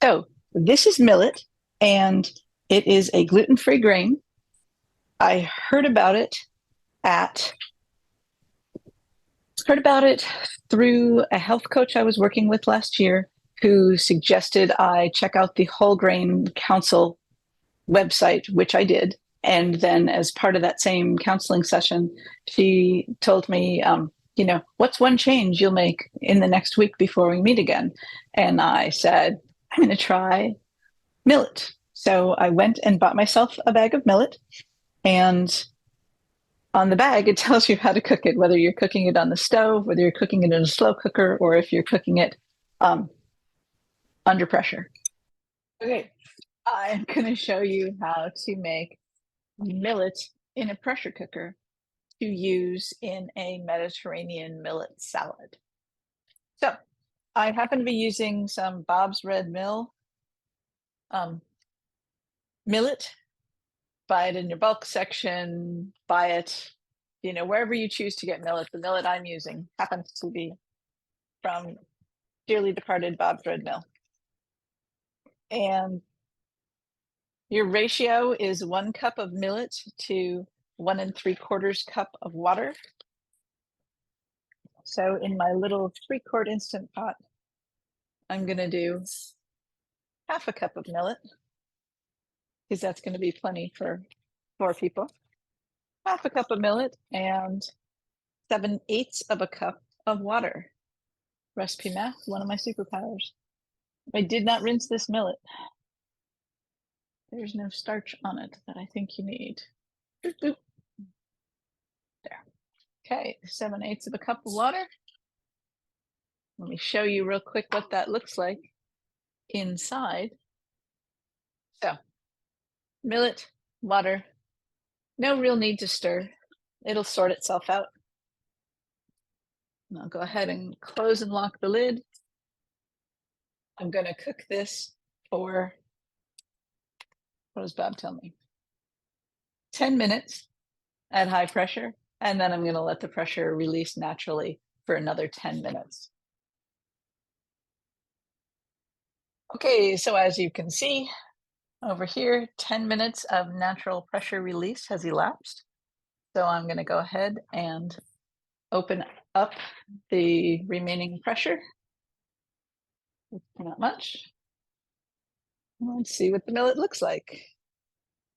So this is millet, and it is a gluten-free grain. I at heard about it through a health coach I was working with last year who suggested I check out the Whole Grain Council website, which I did. And then, as part of that same counseling session, she told me, what's one change you'll make in the next week before we meet again? And I said, I'm going to try millet. So I went and bought myself a bag of millet. And on the bag, it tells you how to cook it, whether you're cooking it on the stove, whether you're cooking it in a slow cooker, or if you're cooking it um, under pressure. Okay, I'm going to show you how to make millet in a pressure cooker to use in a Mediterranean millet salad. So I happen to be using some Bob's Red Mill um, millet. Buy it in your bulk section, buy it, wherever you choose to get millet. The millet I'm using happens to be from dearly departed Bob's Red Mill. And your ratio is 1 cup of millet to 1 3/4 cup of water. So in my little 3-quart Instant Pot, I'm going to do half a cup of millet because that's going to be plenty for 4 people. Half a cup of millet and 7/8 of a cup of water. Recipe math, one of my superpowers. I did not rinse this millet. There's no starch on it that I think you need. Boop, boop. There. Okay, 7/8 of a cup of water. Let me show you real quick what that looks like inside. So, millet, water, no real need to stir. It'll sort itself out. And I'll go ahead and close and lock the lid. I'm going to cook this for, what does Bob tell me? 10 minutes at high pressure, and then I'm going to let the pressure release naturally for another 10 minutes. Okay, so as you can see over here, 10 minutes of natural pressure release has elapsed. So I'm going to go ahead and open up the remaining pressure. Not much. Let's see what the millet looks like.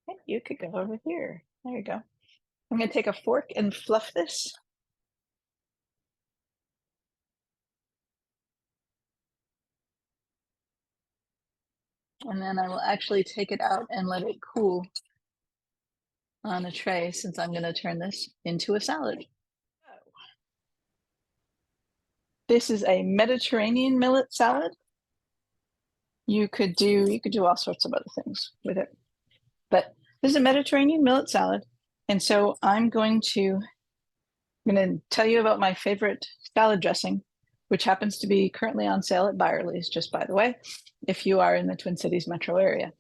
Hey, you could go over here. There you go. I'm going to take a fork and fluff this. And then I will actually take it out and let it cool on a tray since I'm going to turn this into a salad. This is a Mediterranean millet salad. You could do all sorts of other things with it. But this is a Mediterranean millet salad. And so I'm going to tell you about my favorite salad dressing, which happens to be currently on sale at Byerly's, just by the way, if you are in the Twin Cities metro area.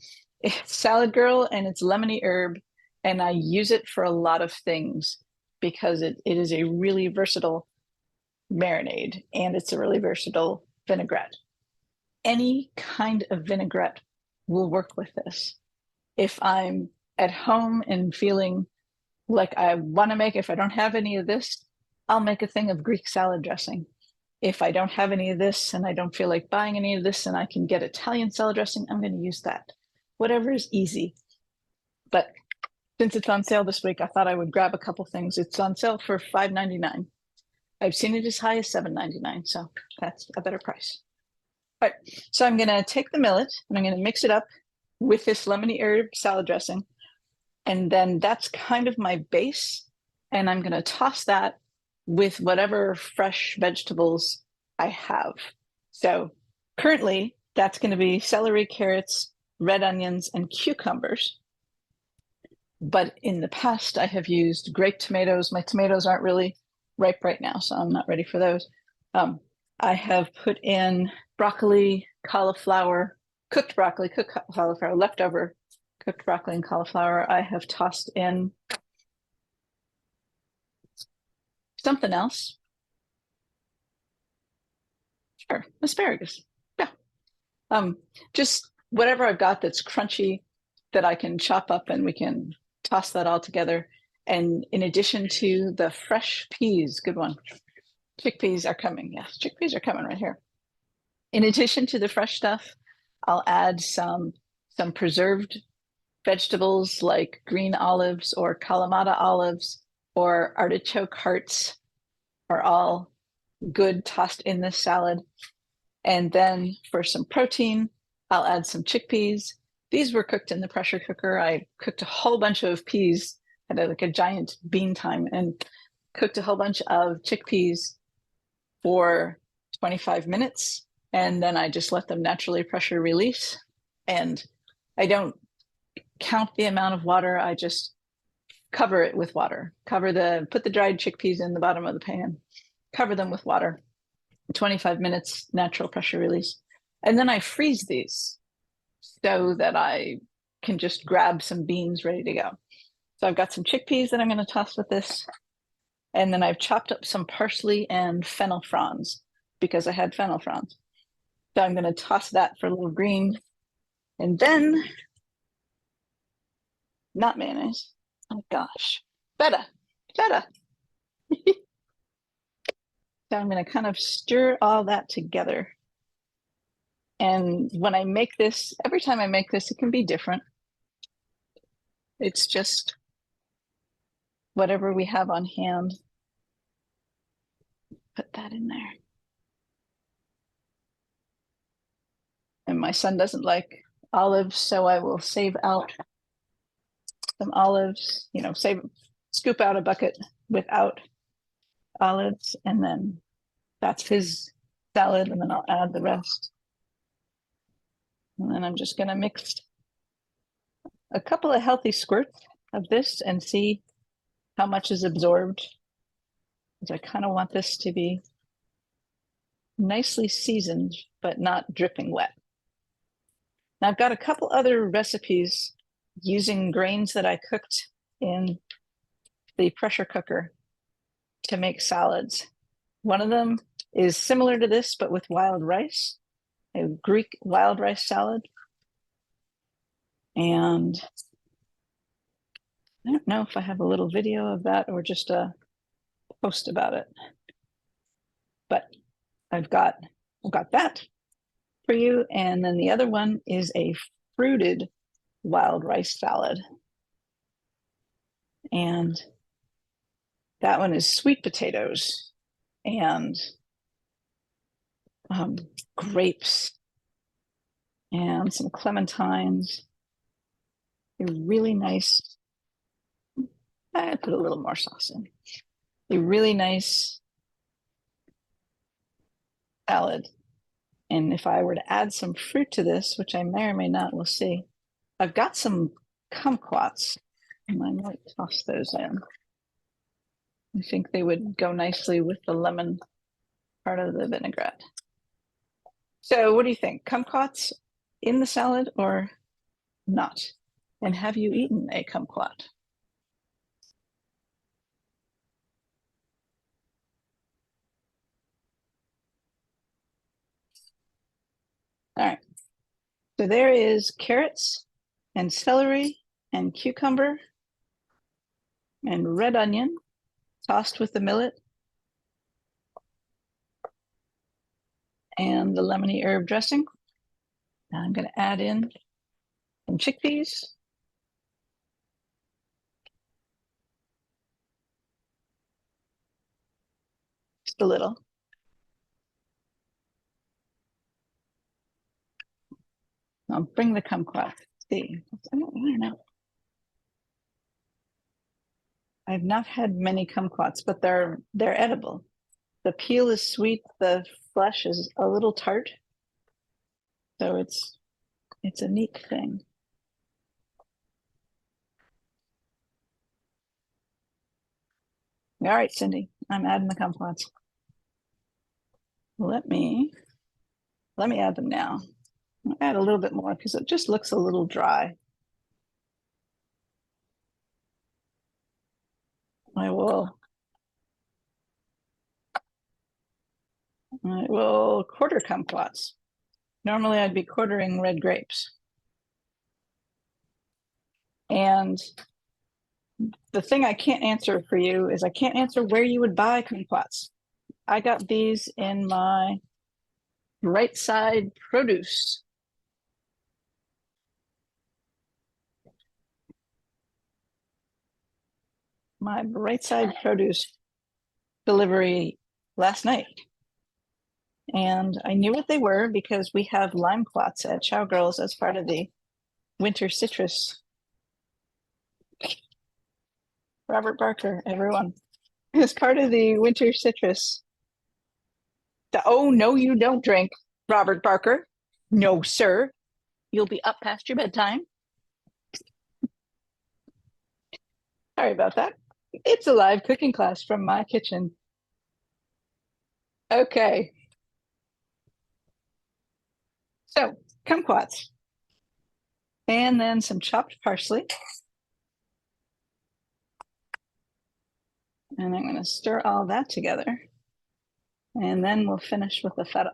It's Salad Girl and it's lemony herb, and I use it for a lot of things because it is a really versatile marinade and it's a really versatile vinaigrette. Any kind of vinaigrette will work with this. If I'm at home and feeling like I want to make, if I don't have any of this, I'll make a thing of Greek salad dressing. If I don't have any of this and I don't feel like buying any of this and I can get Italian salad dressing, I'm going to use that. Whatever is easy. But since it's on sale this week, I thought I would grab a couple things. It's on sale for $5.99. I've seen it as high as $7.99, so that's a better price. All right, so I'm going to take the millet and I'm going to mix it up with this lemony herb salad dressing. And then that's kind of my base. And I'm going to toss that with whatever fresh vegetables I have. So currently, that's going to be celery, carrots, red onions, and cucumbers. But in the past, I have used grape tomatoes. My tomatoes aren't really ripe right now, so I'm not ready for those. I have put in broccoli, cauliflower, cooked broccoli, cooked cauliflower, leftover cooked broccoli and cauliflower. I have tossed in something else. Sure, asparagus. Yeah. Just whatever I've got that's crunchy that I can chop up, and we can toss that all together. And in addition to the fresh peas, good one. Chickpeas are coming. Yes, chickpeas are coming right here. In addition to the fresh stuff, I'll add some preserved vegetables like green olives or Kalamata olives or artichoke hearts are all good tossed in this salad. And then for some protein, I'll add some chickpeas. These were cooked in the pressure cooker. I cooked a whole bunch of peas. I had like a giant bean time and cooked a whole bunch of chickpeas for 25 minutes. And then I just let them naturally pressure release. And I don't count the amount of water. I just cover it with water. Put the dried chickpeas in the bottom of the pan, cover them with water, 25 minutes, natural pressure release. And then I freeze these so that I can just grab some beans ready to go. So I've got some chickpeas that I'm going to toss with this. And then I've chopped up some parsley and fennel fronds because I had fennel fronds. So I'm going to toss that for a little green. And then, not mayonnaise. Oh gosh, feta. So I'm going to kind of stir all that together. And when I make this, every time I make this, it can be different. It's just whatever we have on hand. Put that in there. And my son doesn't like olives, so I will save out some olives, scoop out a bucket without olives, and then that's his salad, and then I'll add the rest. And then I'm just going to mix a couple of healthy squirts of this and see how much is absorbed. Because I kind of want this to be nicely seasoned, but not dripping wet. Now I've got a couple other recipes using grains that I cooked in the pressure cooker to make salads. One of them is similar to this, but with wild rice, a Greek wild rice salad. And I don't know if I have a little video of that or just a post about it. But I've got that for you. And then the other one is a fruited wild rice salad. And that one is sweet potatoes and grapes and some clementines. A really nice, I put a little more sauce in. A really nice salad. And if I were to add some fruit to this, which I may or may not, we'll see. I've got some kumquats, and I might toss those in. I think they would go nicely with the lemon part of the vinaigrette. So what do you think? Kumquats in the salad or not? And have you eaten a kumquat? All right. So there is carrots and celery and cucumber and red onion tossed with the millet and the lemony herb dressing. Now I'm going to add in some chickpeas. Just a little. I'll bring the kumquat. See, I don't know. I've not had many kumquats, but they're edible. The peel is sweet. The flesh is a little tart. So it's a neat thing. All right, Cindy, I'm adding the kumquats. Let me add them now. I'll add a little bit more because it just looks a little dry. I will quarter kumquats. Normally I'd be quartering red grapes. And the thing I can't answer for you is I can't answer where you would buy kumquats. I got these in my right side produce. My right side produce delivery last night. And I knew what they were because we have lime quats at Showgirls as part of the winter citrus. Robert Barker, everyone. As part of the winter citrus. Oh, no, you don't drink, Robert Barker. No, sir. You'll be up past your bedtime. Sorry about that. It's a live cooking class from my kitchen. Okay. So, kumquats. And then some chopped parsley. And I'm going to stir all that together. And then we'll finish with the feta.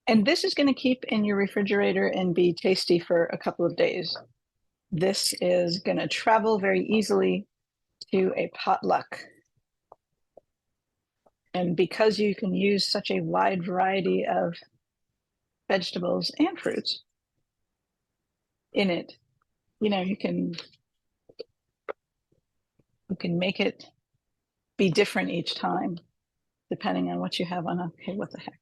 And this is going to keep in your refrigerator and be tasty for a couple of days. This is going to travel very easily to a potluck. And because you can use such a wide variety of vegetables and fruits in it, you know, you can make it be different each time, depending on what you have on. Okay, what the heck?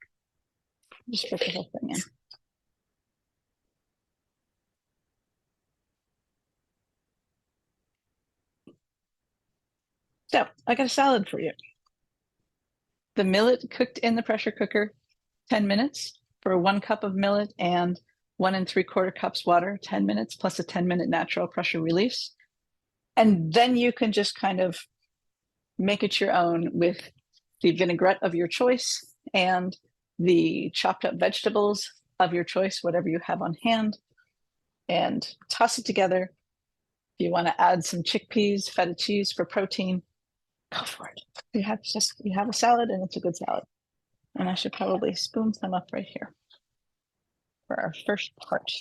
Just put the whole thing in. So I got a salad for you. The millet cooked in the pressure cooker, 10 minutes for 1 cup of millet and 1 3/4 cups water, 10 minutes plus a 10-minute natural pressure release. And then you can just kind of make it your own with the vinaigrette of your choice and the chopped up vegetables of your choice, whatever you have on hand, and toss it together. If you want to add some chickpeas, feta cheese for protein, go for it. You have a salad, and it's a good salad. And I should probably spoon some up right here for our first part.